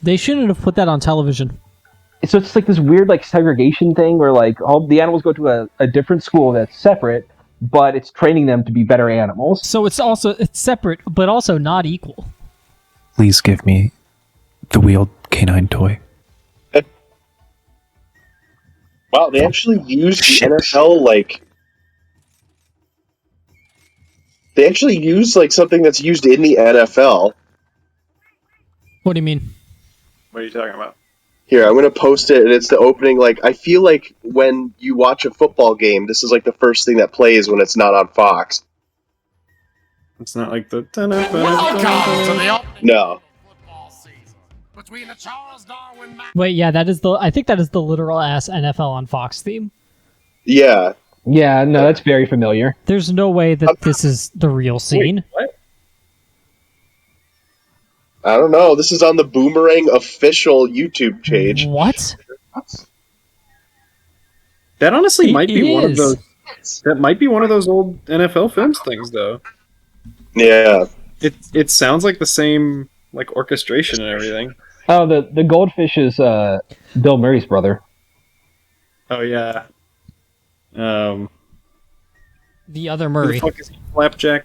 They shouldn't have put that on television. So it's like this weird like segregation thing where like all the animals go to a different school that's separate, but it's training them to be better animals. So it's separate, but also not equal. Please give me the wheeled canine toy. Wow, they actually used the NFL like. They actually use like something that's used in the NFL. What do you mean? What are you talking about? Here, I'm gonna post it, and it's the opening. Like, I feel like when you watch a football game, this is like the first thing that plays when it's not on Fox. It's not like the. No. Wait, yeah, I think that is the literal ass NFL on Fox theme. Yeah. Yeah, no, that's very familiar. There's no way that this is the real scene. Wait, what? I don't know. This is on the Boomerang official YouTube page. What? That honestly might be one of is. those. That might be one of those old NFL Films things, though. Yeah. It sounds like the same like orchestration and everything. Oh, the goldfish is Bill Murray's brother. Oh yeah. The other Who Murray. the fuck is Flapjack?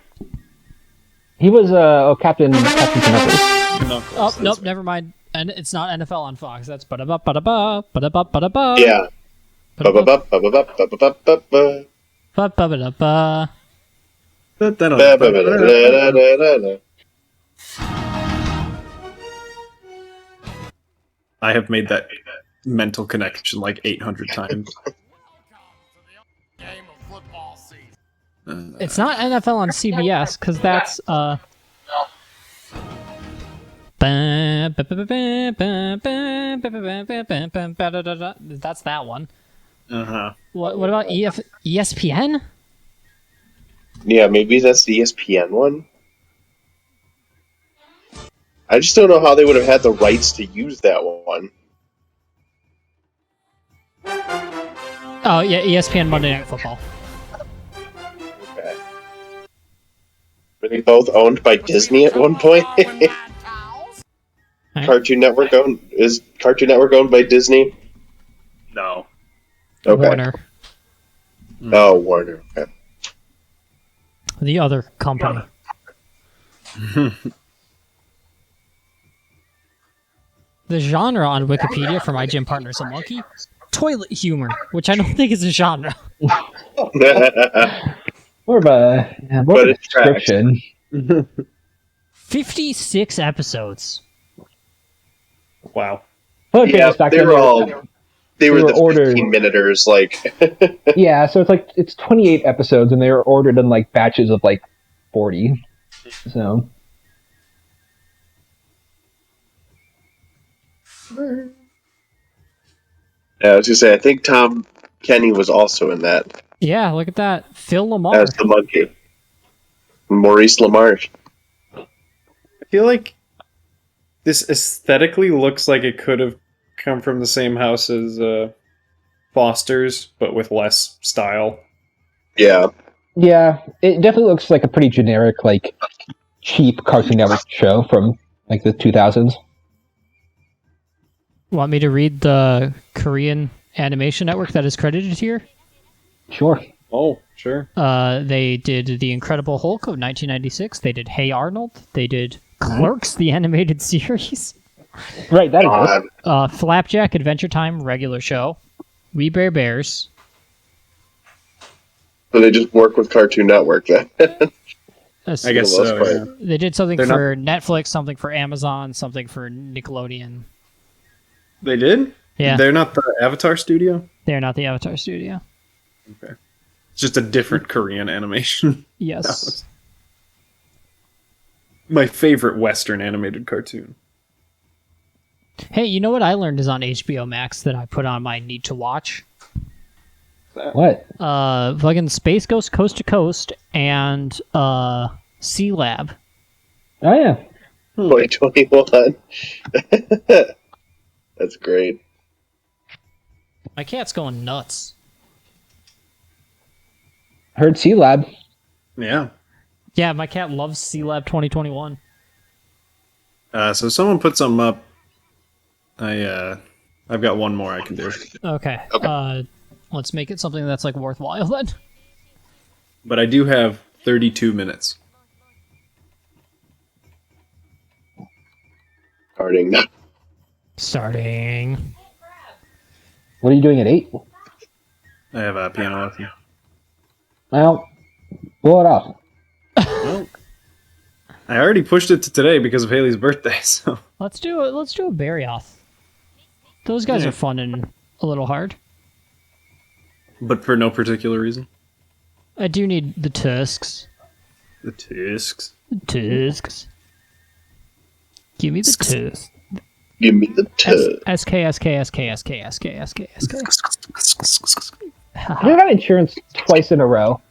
He was Captain Connector. No, Oh, nope, never mind. And it's not NFL on Fox. That's ba-da-ba, ba-da-ba, ba-da-ba, ba-da-ba. Yeah. Ba-da-ba, Ba-ba-ba-ba-ba-ba-ba-ba. ba-da-ba. Ba-ba-ba-da-da-da-da-da. I have made that mental connection like 800 times. It's not NFL on CBS, because that's, that's that one. Uh-huh. What about ESPN? Yeah, maybe that's the ESPN one. I just don't know how they would have had the rights to use that one. Oh, yeah, ESPN Monday Night Football. Okay. Were they both owned by Disney at one point? Cartoon Network owned by Disney? No. Okay. Warner, Oh, Warner. Okay. the other company. The genre on Wikipedia for My Gym Partner's a Monkey? Toilet humor, which I don't think is a genre. More of a But it tracks. description. 56 episodes. Wow. But Yeah, back they then, were all. They were were the ordered. 15-minuters, like. Yeah, so it's 28 episodes, and they were ordered in like batches of like 40. So Yeah, I was gonna say, I think Tom Kenny was also in that Yeah, look at that. Phil Lamar. as the monkey. Maurice LaMarche. I feel like this aesthetically looks like it could have come from the same house as Foster's, but with less style. Yeah. yeah, it definitely looks like a pretty generic, like cheap Cartoon Network show from like the 2000s. Want me to read the Korean animation network that is credited here? Sure. Oh, sure. They did The Incredible Hulk of 1996. They did Hey Arnold. They did Clerks, the animated series. Right, that exists. God. Flapjack Adventure Time regular show. We Bear Bears. So they just work with Cartoon Network then. That's- I guess the most so. part. Yeah. They did something They're for Netflix, something for Amazon, something for Nickelodeon. They did? Yeah, They're not the Avatar studio? they're not the Avatar studio. Okay. It's just a different Korean animation. Yes. My favorite Western animated cartoon. Hey, you know what I learned is on HBO Max that I put on my need to watch? What? Fucking Space Ghost Coast to Coast and Sea Lab. Oh yeah. 2021. That's great. My cat's going nuts. Heard Sea Lab. Yeah. Yeah, my cat loves Sea Lab 2021. So someone put something up I've got one more I can do, Okay. Let's make it something that's like worthwhile then. but I do have 32 minutes. Starting now. Starting. What are you doing at 8? I have a piano lesson. Well, blow it off. Well, I already pushed it to today because of Haley's birthday. So Let's do it. Let's do a Barrioth. Those guys Yeah. are fun and a little hard. but for no particular reason. I do need the tusks. The Tisks. Tusks. Give me the tusks. Give me the tub. SK. You got insurance twice in a row.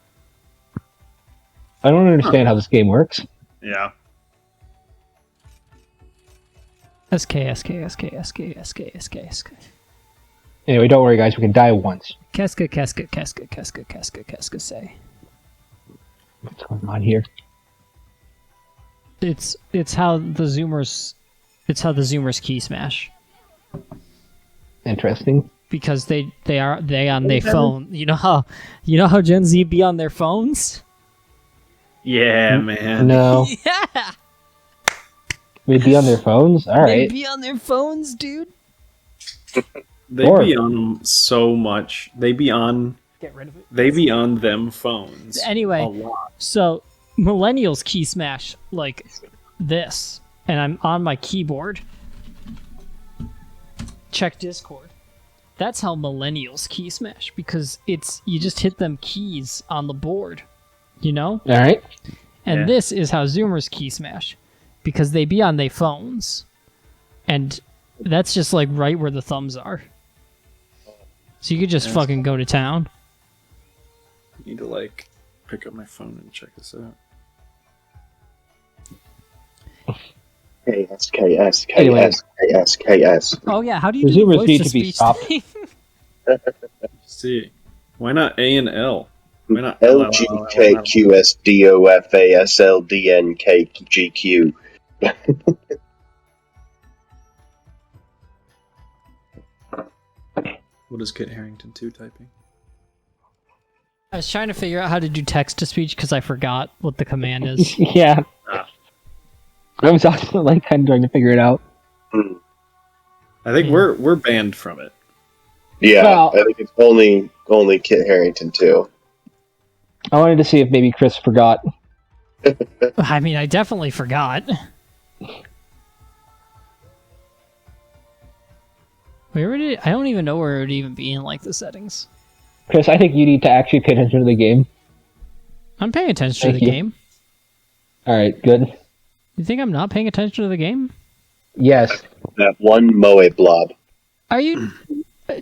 I don't understand how this game works. Yeah. SK. Anyway, don't worry, guys. We can die once. Casca, say. What's going on here? It's how the Zoomers key smash. Interesting. Because they on their phone. You know how Gen Z be on their phones? Yeah, man. No. Yeah. We'd be on their phones? They Alright. be on their phones, dude. They Or- be on them so much. They be on Get rid of it. them phones. Anyway, a lot. so millennials key smash like this, and I'm on my keyboard. Check Discord. That's how millennials key smash, because you just hit them keys on the board, you know? Alright. And Yeah. this is how Zoomers key smash, because they be on their phones, and that's just like right where the thumbs are. So you could just fucking go to town. I need to like pick up my phone and check this out. KS. Oh yeah, how do you The do the Zoomers voice need to to be speech stopped. thing? See, why not A and L? Why not LGKQSDOFASLDNKGQ. What is Kit Harington 2 typing? I was trying to figure out how to do text to speech because I forgot what the command is. Yeah. Ah. I was also like kind of trying to figure it out. I think we're banned from it. Yeah, Well- I think it's only Kit Harington too. I wanted to see if maybe Chris forgot. I mean, I definitely forgot. Where would it? I don't even know where it would even be in like the settings. Chris, I think you need to actually pay attention to the game. I'm paying attention to Thank the you. game. Alright, good. You think I'm not paying attention to the game? Yes. That one Moe blob. Are you,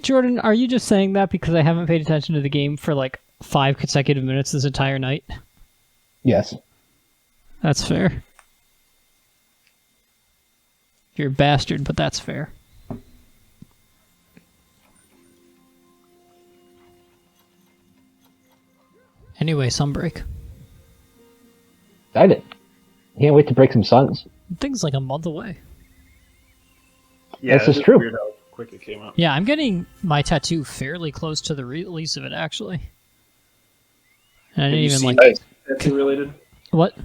Jordan? Are you just saying that because I haven't paid attention to the game for like 5 consecutive minutes this entire night? Yes. That's fair. You're a bastard, but that's fair. Anyway, Sunbreak. Excited. Can't wait to break some suns. Thing's like a month away. Yeah, This is true. Weird how quick it came out. Yeah, I'm getting my tattoo fairly close to the release of it, actually. And I didn't even like Nice. tattoo related? what?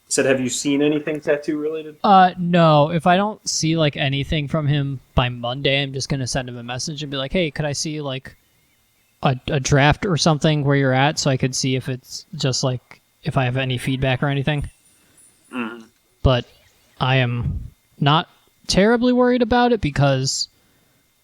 Said, have you seen anything tattoo related? No. If I don't see like anything from him by Monday, I'm just gonna send him a message and be like, "Hey, could I see like a draft or something where you're at, so I could see if it's just like if I have any feedback or anything." But I am not terribly worried about it because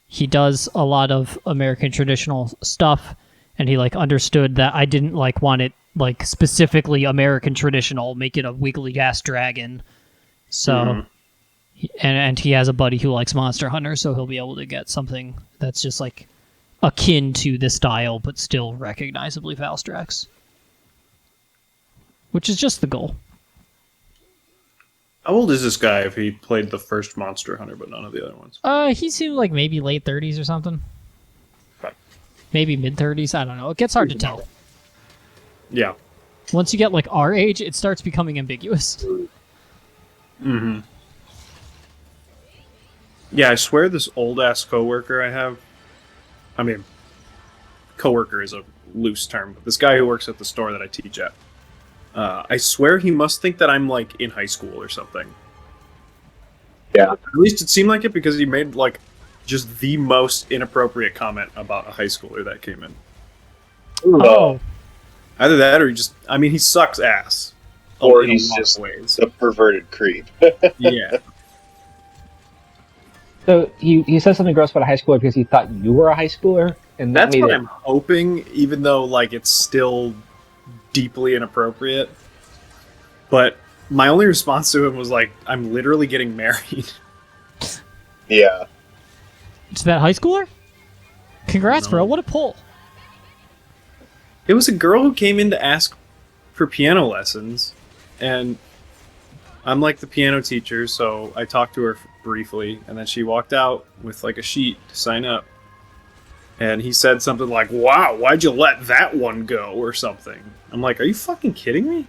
he does a lot of American traditional stuff, and he like understood that I didn't like want it like specifically American traditional, make it a wiggly ass dragon. So and he has a buddy who likes Monster Hunter, so he'll be able to get something that's just like akin to this style but still recognizably Valstrax. Which is just the goal. How old is this guy if he played the first Monster Hunter but none of the other ones? He seemed like maybe late 30s or something. Okay. Maybe mid 30s, I don't know. It gets hard to tell. Yeah. Once you get like our age, it starts becoming ambiguous. Mm-hmm. Yeah, I swear this old ass coworker I have. I mean, coworker is a loose term, but this guy who works at the store that I teach at. I swear he must think that I'm like in high school or something. Yeah. At least it seemed like it because he made like just the most inappropriate comment about a high schooler that came in. Oh, Either that or he just, I mean, he sucks ass. Or in a he's lot of just ways. a perverted creep. Yeah. So he said something gross about a high schooler because he thought you were a high schooler, and that That's made what it. I'm hoping, even though like it's still deeply inappropriate. But my only response to him was like, I'm literally getting married. Yeah. to that high schooler? Congrats, No. bro. What a pull. It was a girl who came in to ask for piano lessons, and I'm like the piano teacher, so I talked to her briefly, and then she walked out with like a sheet to sign up. And he said something like, "Wow, why'd you let that one go?" or something. I'm like, "Are you fucking kidding me?"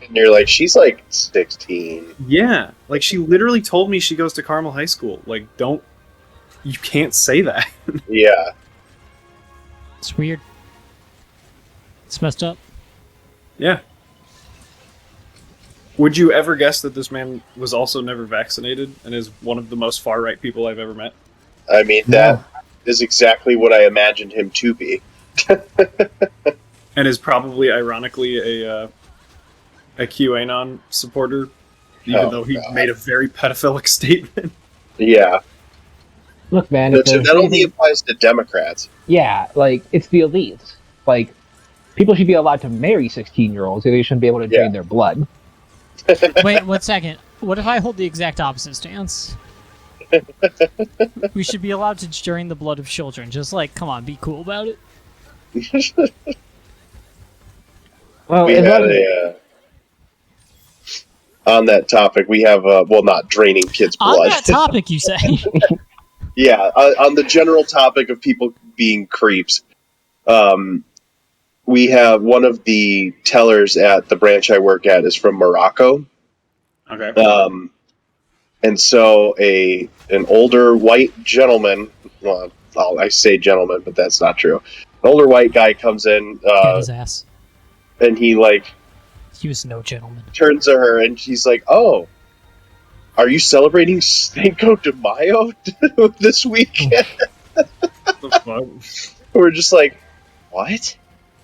And you're like, she's like 16. Yeah, like she literally told me she goes to Carmel High School. Like, you can't say that. Yeah. It's weird. It's messed up. Yeah. Would you ever guess that this man was also never vaccinated and is one of the most far right people I've ever met? I mean, that is exactly what I imagined him to be. And is probably, ironically, a QAnon supporter, even Oh, though he God. made a very pedophilic statement. Yeah. Look, man. If there's That only anything- applies to Democrats. yeah, like it's the elites. Like people should be allowed to marry 16-year-olds. They shouldn't be able to drain their blood. Wait, 1 second. What if I hold the exact opposite stance? We should be allowed to drain the blood of children. Just like, come on, be cool about it. Well, We as had long as- on that topic, we have, well, not draining kids' On blood. that topic, you say? Yeah, on the general topic of people being creeps, we have one of the tellers at the branch I work at is from Morocco. Okay. And so an older white gentleman, well, I say gentleman, but that's not true. An older white guy comes in, Get his ass. and he like He was no gentleman. turns to her and she's like, "Oh, are you celebrating Cinco de Mayo this weekend?" What the fuck? We're just like, "What?"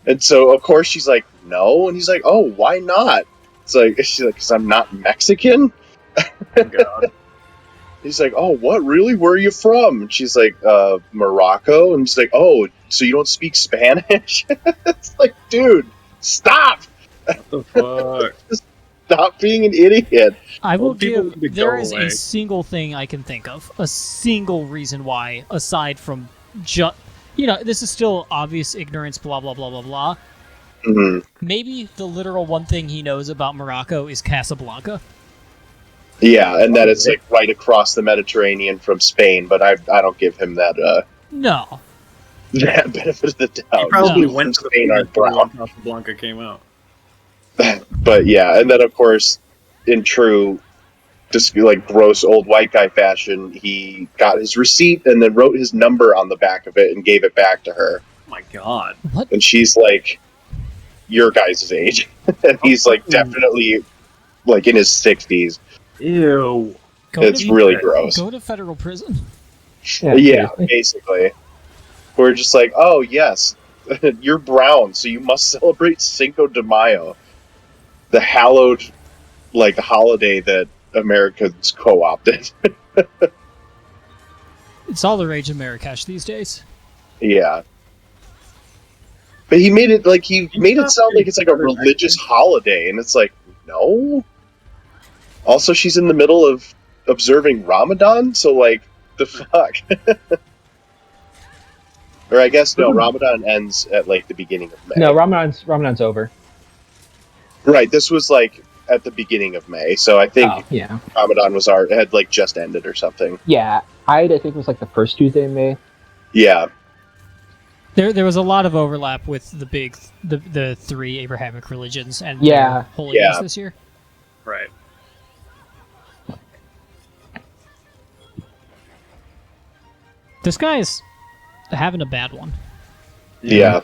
And so of course she's like, "No," and he's like, "Oh, why not?" It's like she's like, "'Cause I'm not Mexican." God. He's like, "Oh, what? Really? Where are you from?" And she's like, Morocco." And he's like, "Oh, so you don't speak Spanish?" It's like, dude, stop! What the fuck? Stop being an idiot. I will Old people give. need to There go is away. a single thing I can think of. A single reason why, aside from just. You know, this is still obvious ignorance, blah, blah, blah, blah, blah. hmm Maybe the literal one thing he knows about Morocco is Casablanca. Yeah, and that it's like right across the Mediterranean from Spain, but I don't give him that No. that benefit of the He doubt. probably No. went to the Spain are planet when brown. Casablanca came out. But yeah, and then of course, in true, just like gross old white guy fashion, he got his receipt and then wrote his number on the back of it and gave it back to her. Oh my god. What? And she's like, "Your guys' age," and he's like definitely like in his 60s. Ew. Go It's to, really gross. Go to federal prison. Yeah, basically. We're just like, "Oh yes, you're brown, so you must celebrate Cinco de Mayo, the hallowed like holiday that Americans co-opted." It's all the rage in Marrakesh these days. Yeah. But he made it like he made it sound like it's like a religious holiday, and it's like, no. Also, she's in the middle of observing Ramadan, so like, the fuck. Or I guess no, Ramadan ends at like the beginning of May. No, Ramadan's over. Right, this was like at the beginning of May, so I think Oh, yeah. Ramadan had like just ended or something. Yeah. I think it was like the first Tuesday in May. Yeah. There was a lot of overlap with the three Abrahamic religions and Yeah. their holidays Yeah. this year. Right. This guy's having a bad one. Yeah.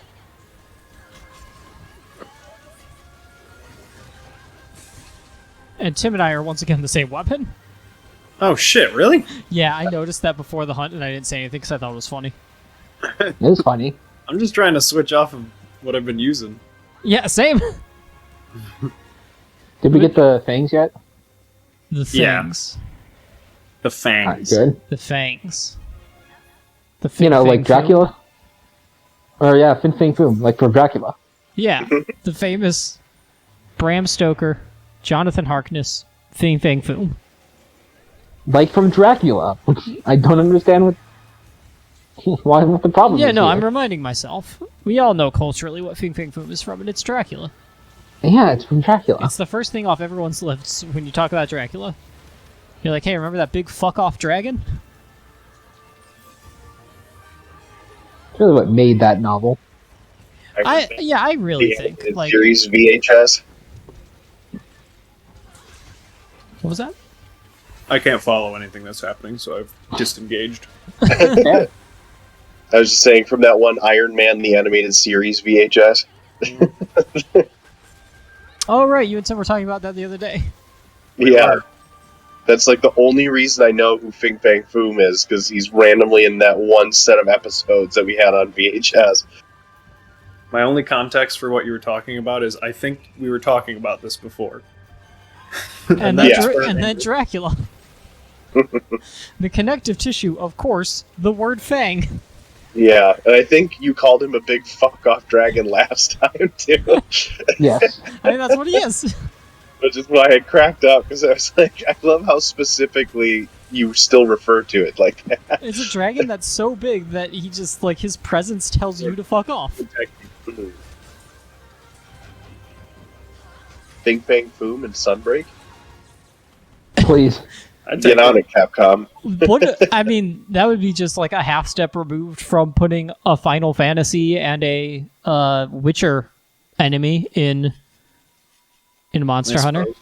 And Tim and I are once again the same weapon. Oh shit! Really? Yeah, I noticed that before the hunt, and I didn't say anything because I thought it was funny. It was funny. I'm just trying to switch off of what I've been using. Yeah, same. Did we get the fangs yet? The Yeah. fangs. The Alright, fangs. good. The fangs. The You know, Fang like Dracula. Or yeah, Fin Fang Foom, like from Dracula. Yeah, the famous Bram Stoker, Jonathan Harkness, Fing Fang Foom. Like from Dracula. I don't understand what what the problem Yeah, is. no, here. I'm reminding myself. We all know culturally what Fing Fang Foom is from, and it's Dracula. Yeah, it's from Dracula. It's the first thing off everyone's lips when you talk about Dracula. You're like, hey, remember that big fuck-off dragon? It's really what made that novel. I really think, The like... series VHS. What was that? I can't follow anything that's happening, so I've disengaged. Yeah. I was just saying from that one Iron Man the animated series VHS. Oh, right, you and Tim were talking about that the other day. Yeah. That's like the only reason I know who Fing Fang Foom is, because he's randomly in that one set of episodes that we had on VHS. My only context for what you were talking about is I think we were talking about this before. And then, Yeah. and then Dracula. The connective tissue, of course, the word fang. Yeah, and I think you called him a big fuck off dragon last time too, Yes. I think that's what he is. which is why I cracked up because I was like, I love how specifically you still refer to it like that. It's a dragon that's so big that he just, like, his presence tells you to fuck off. Fing Fang Foom and Sunbreak. Please. I'd Get take on it. it, Capcom. I mean, that would be just like a half step removed from putting a Final Fantasy and a Witcher enemy in Monster I Hunter. suppose.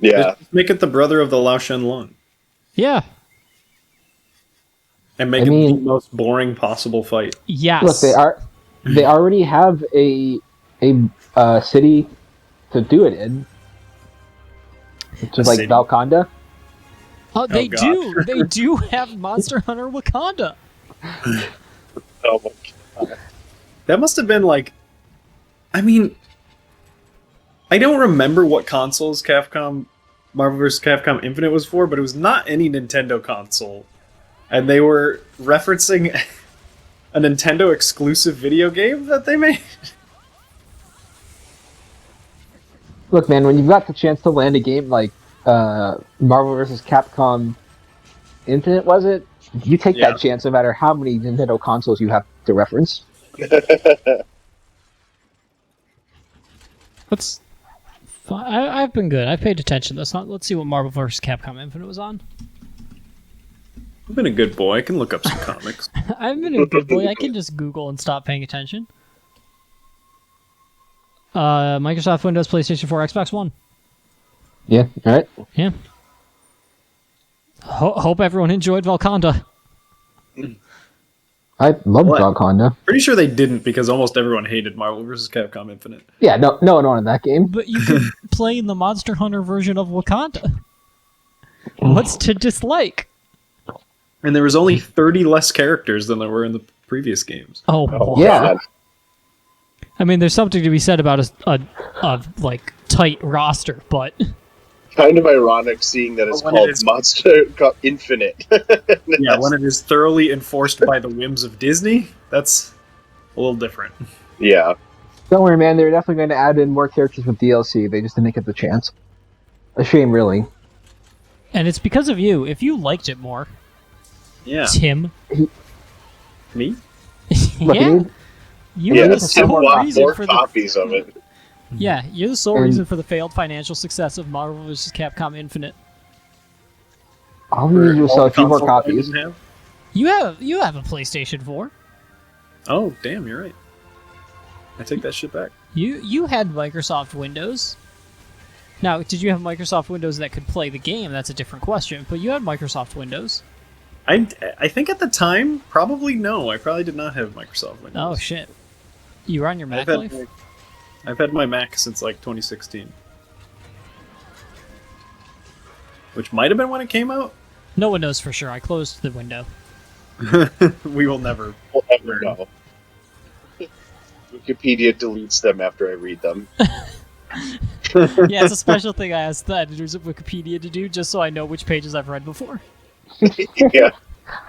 Yeah, Just make it the brother of the Lao Shen Lung. Yeah. And make I it mean- the most boring possible fight. Yes. Look, they already have a city to do it in. Which is A like city? Valconda. Oh, they God. do. They do have Monster Hunter Wakanda. oh my god. That must have been like. I mean. I don't remember what consoles Marvel vs. Capcom Infinite was for, but it was not any Nintendo console. And they were referencing a Nintendo exclusive video game that they made. Look, man, when you've got the chance to land a game like Marvel vs. Capcom Infinite, was it? You take Yeah. that chance no matter how many Nintendo consoles you have to reference. I've been good. I've paid attention. Let's see what Marvel vs. Capcom Infinite was on. I've been a good boy. I can look up some comics. I've been a good boy. I can just Google and stop paying attention. Microsoft Windows, PlayStation 4, Xbox One. Yeah, alright. Yeah. Hope everyone enjoyed Valconda. I love What? Valconda. Pretty sure they didn't because almost everyone hated Marvel vs. Capcom Infinite. Yeah, no one wanted that game. But you could play in the Monster Hunter version of Wakanda. What's to dislike? And there was only 30 less characters than there were in the previous games. Oh, Oh, boy. Yeah. God. I mean, there's something to be said about a like tight roster, but Kind of ironic seeing that it's When called it is- Monster Infinite. Yeah, when it is thoroughly enforced by the whims of Disney, that's a little different. Yeah. Don't worry, man. They're definitely going to add in more characters with DLC. They just didn't get the chance. A shame, really. and it's because of you. If you liked it more, Yeah. Tim, Me? Look, yeah, dude, you Yeah, are the Tim sole bought reason 4 for the copies of it. yeah, you're the sole And- reason for the failed financial success of Marvel vs. Capcom Infinite. I'll need you to sell a few more Console I copies. didn't have? You have a PlayStation 4. Oh, damn, you're right. I take that shit back. You had Microsoft Windows. Now, did you have Microsoft Windows that could play the game? That's a different question. But you had Microsoft Windows. I think at the time, probably no. I probably did not have Microsoft Windows. Oh shit! You were on your Mac Life? I've had my Mac since like 2016, which might have been when it came out. No one knows for sure. I closed the window. We will never. We'll never know. Wikipedia deletes them after I read them. Yeah, it's a special thing I asked the editors of Wikipedia to do, just so I know which pages I've read before. Yeah.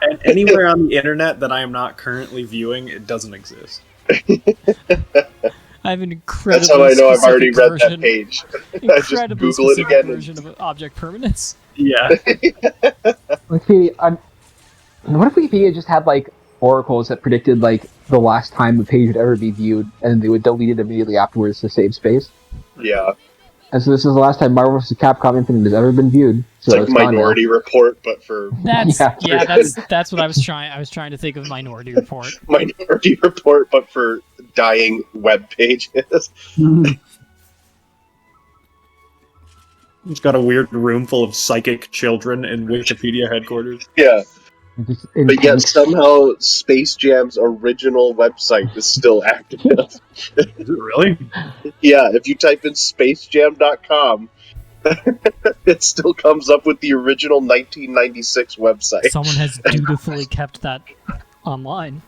And anywhere on the internet that I am not currently viewing, it doesn't exist. I have an incredibly That's how I know I've already specific read version, that page. I just incredibly Google it specific again. version of object permanence. Yeah. Wikipedia, what if Wikipedia just had like oracles that predicted like the last time a page would ever be viewed, and they would delete it immediately afterwards to save space? Yeah. And so this is the last time Marvel vs. Capcom Infinite has ever been viewed. It's So like gone now. Minority Report, but for That's Yeah. that's what I was trying. I was trying to think of Minority Report. Minority Report, but for dying web pages. It's got a weird room full of psychic children in Wikipedia headquarters. Yeah. Just But yet intense. somehow Space Jam's original website is still active. Is it really? Yeah, if you type in spacejam.com, it still comes up with the original 1996 website. Someone has dutifully kept that online.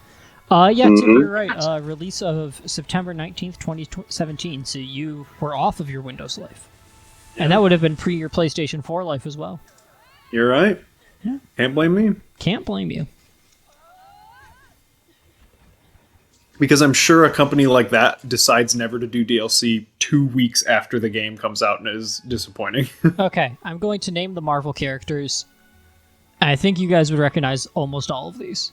Yeah, Tim, you're right. Release of September 19th, 2017. So you were off of your Windows life. And that would have been pre your PlayStation 4 life as well. You're right. Yeah. Can't blame me. Can't blame you. Because I'm sure a company like that decides never to do DLC 2 weeks after the game comes out and it is disappointing. Okay, I'm going to name the Marvel characters. I think you guys would recognize almost all of these.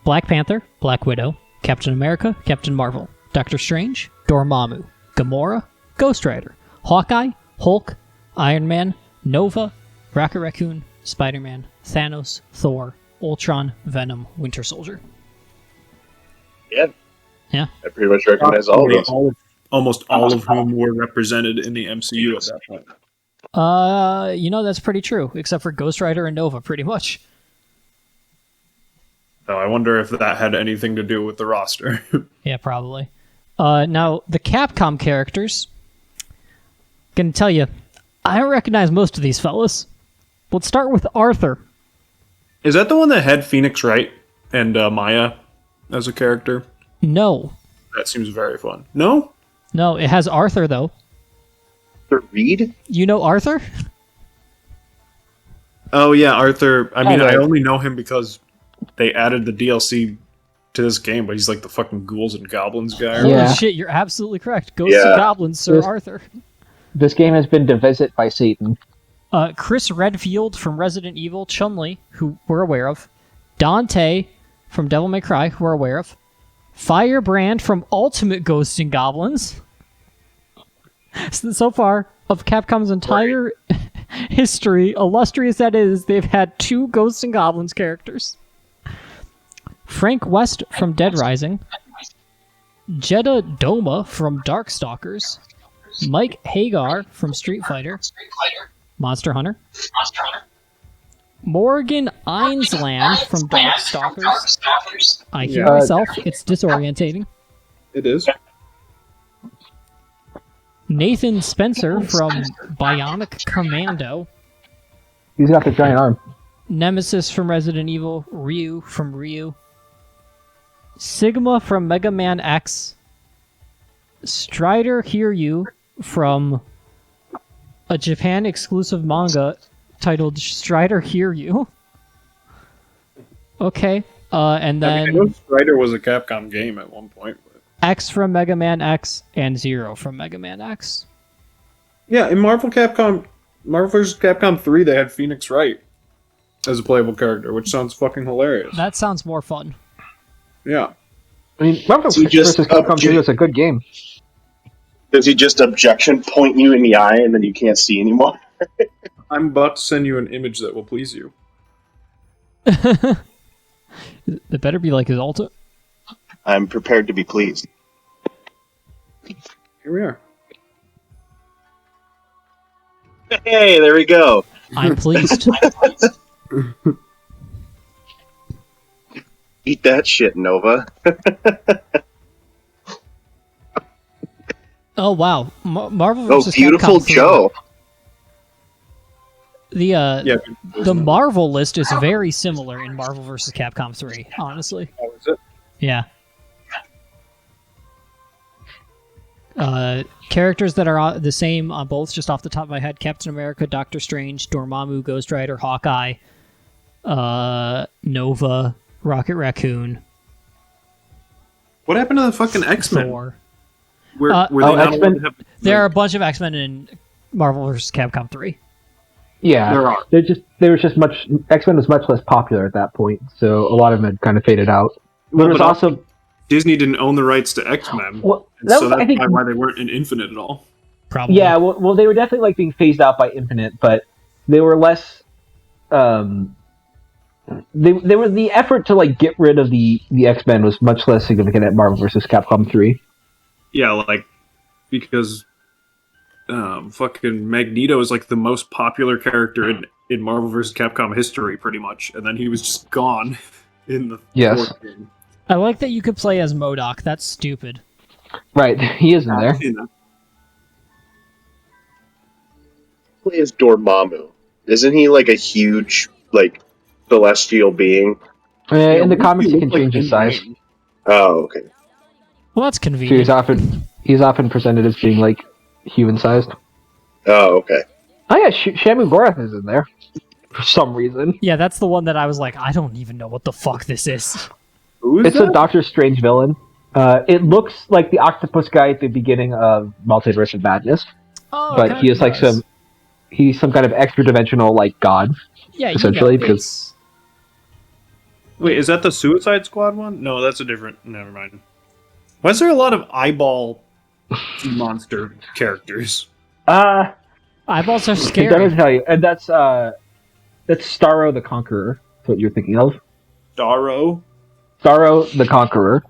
Black Panther, Black Widow, Captain America, Captain Marvel, Doctor Strange, Dormammu, Gamora, Ghost Rider, Hawkeye, Hulk, Iron Man, Nova, Rocket Raccoon, Spider-Man, Thanos, Thor, Ultron, Venom, Winter Soldier. Yeah. Yeah. I pretty much recognize all of those. Almost all of whom were represented in the MCU at that point. That's pretty true, except for Ghost Rider and Nova, pretty much. So I wonder if that had anything to do with the roster. Yeah, probably. Now, the Capcom characters, gonna tell you, I don't recognize most of these fellas. Let's start with Arthur. Is that the one that had Phoenix Wright and Maya as a character? No. That seems very fun. No? No, it has Arthur, though. The Reed? You know Arthur? Oh yeah, Arthur. I mean, Oh, I right. only know him because they added the DLC to this game, but he's like the fucking ghouls and goblins guy. Or Yeah. Holy shit, you're absolutely correct. Ghosts Yeah. and Goblins, Sir Yes. Arthur. This game has been devisit by Satan. Chris Redfield from Resident Evil, Chun-Li, who we're aware of. Dante from Devil May Cry, who we're aware of. Firebrand from Ultimate Ghosts and Goblins. So far, of Capcom's entire history, illustrious that is, they've had 2 Ghosts and Goblins characters. Frank West from Dead Rising. Jeddah Doma from Darkstalkers. Mike Hagar from Street Fighter. Monster Hunter. Morgan Einsland from Darkstalkers. I hear myself. It's disorientating. It is. Nathan Spencer from Bionic Commando. He's got the giant arm. Nemesis from Resident Evil. Ryu from Ryu. Sigma from Mega Man X. Strider Hiryu from a Japan exclusive manga titled Strider Hiryu. Okay. And I then know Strider was a Capcom game at one point. But... X from Mega Man X and Zero from Mega Man X. Yeah, in Marvel vs. Capcom 3, they had Phoenix Wright as a playable character, which sounds fucking hilarious. That sounds more fun. Yeah. I mean, Marvel So you vs. just Capcom 3 was a good game. Does he just objection point you in the eye and then you can't see anymore? I'm about to send you an image that will please you. It better be like his Alta. I'm prepared to be pleased. Here we are. Hey, there we go. I'm pleased. Eat that shit, Nova. Oh wow, Marvel Oh, vs. beautiful Capcom 3. Joe. The the Marvel list is very similar in Marvel vs. Capcom 3. Honestly, Oh, is it? yeah. Characters that are the same on both, just off the top of my head: Captain America, Doctor Strange, Dormammu, Ghost Rider, Hawkeye, Nova, Rocket Raccoon, What happened to the fucking X-Men? Thor. Were Oh, they not X-Men? allowed to have, There are a bunch of X-Men in Marvel vs. Capcom 3. Yeah, There are. There was just much. X-Men was much less popular at that point, so a lot of them had kind of faded out. Well, There was but also Disney didn't own the rights to X-Men, well, and that so was, that's I think why they weren't in Infinite at all. Probably. yeah, well, they were definitely like being phased out by Infinite, but they were less. They were the effort to like get rid of the X-Men was much less significant at Marvel vs. Capcom 3. Yeah, like because fucking Magneto is like the most popular character in Marvel vs. Capcom history, pretty much, and then he was just gone in the Yes. fourth game. I like that you could play as MODOK. That's stupid. Right, he is in there. You know. Play as Dormammu. Isn't he like a huge, like, celestial being? In the Yeah, comics, he can look like change his size. in-game. Oh, okay. Well, that's So convenient. he's often presented as being like human sized. Oh, okay. Oh yeah, Shamu Gorath is in there for some reason. Yeah, that's the one that I was like, I don't even know what the fuck this is. Who is It's that? a Doctor Strange villain. It looks like the octopus guy at the beginning of Multiverse of Madness, Oh, but he is like does. he's some kind of extra dimensional like god. yeah, essentially, you know, because- it's- Wait, is that the Suicide Squad one? No, that's a different. Never mind. Why is there a lot of eyeball monster characters? eyeballs are I'm gonna scary. tell you, and that's Starro the Conqueror. That's what you're thinking of. Darrow, Starro the Conqueror.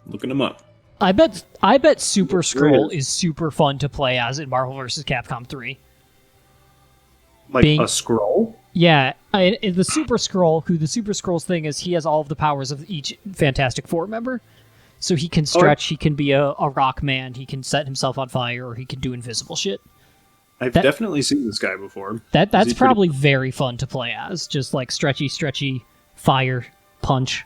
looking him up. I bet Super Skrull is super fun to play as in Marvel vs. Capcom 3. Like Being- a scroll. Yeah, in the Super Skrull, who the Super Skrull's thing is, he has all of the powers of each Fantastic Four member. So he can stretch, he can be a rock man, he can set himself on fire, or he can do invisible shit. I've That- definitely seen this guy before. That's he pretty- probably very fun to play as. Just like stretchy, fire, punch.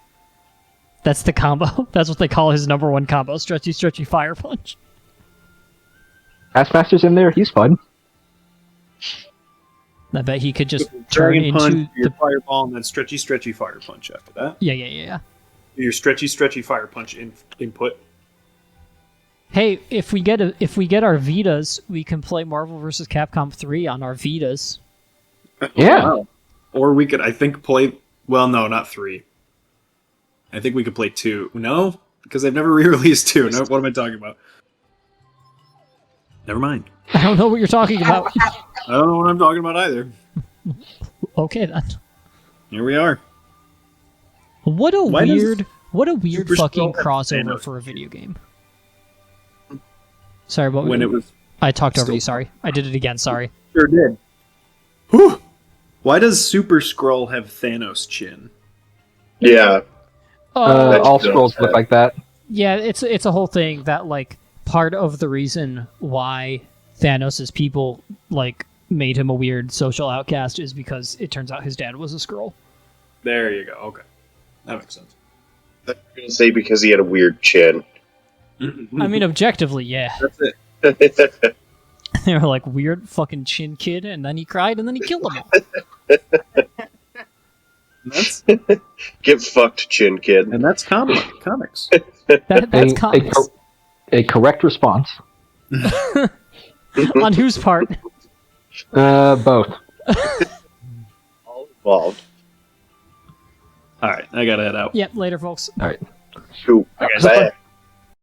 That's the combo. That's what they call his number one combo: stretchy, fire, punch. Taskmaster's in there. He's fun. I bet he could just turn Dragon into punch, your the. fireball, and then stretchy fire punch after that. Yeah. Your stretchy fire punch input. Hey, if we get our Vitas, we can play Marvel vs. Capcom 3 on our Vitas. Yeah. Wow. Or we could, I think, play. Well, no, not 3. I think we could play 2. No, because they've never re-released 2. No, what am I talking about? Never mind. I don't know what you're talking about. I don't know what I'm talking about either. Okay then. Here we are. What a Why does weird Super fucking Skrull have crossover Thanos? for a video game. Sorry, what When it was I talked over still- you, sorry. I did it again, sorry. sure did. Whew. Why does Super Skrull have Thanos chin? Yeah. All That's scrolls look like that. Yeah, it's a whole thing that like part of the reason why Thanos' people like made him a weird social outcast is because it turns out his dad was a Skrull. There you go. Okay, that makes sense. I'm going to say because he had a weird chin. I mean, objectively, yeah. That's it. They were like weird fucking chin kid, and then he cried, and then he killed them all. That's Get fucked, chin kid. and that's comics. That's A- comics. A correct response. On whose part? Both. All involved. All right, I gotta head out. Yep, later, folks. All right. Cool. Okay, Bye.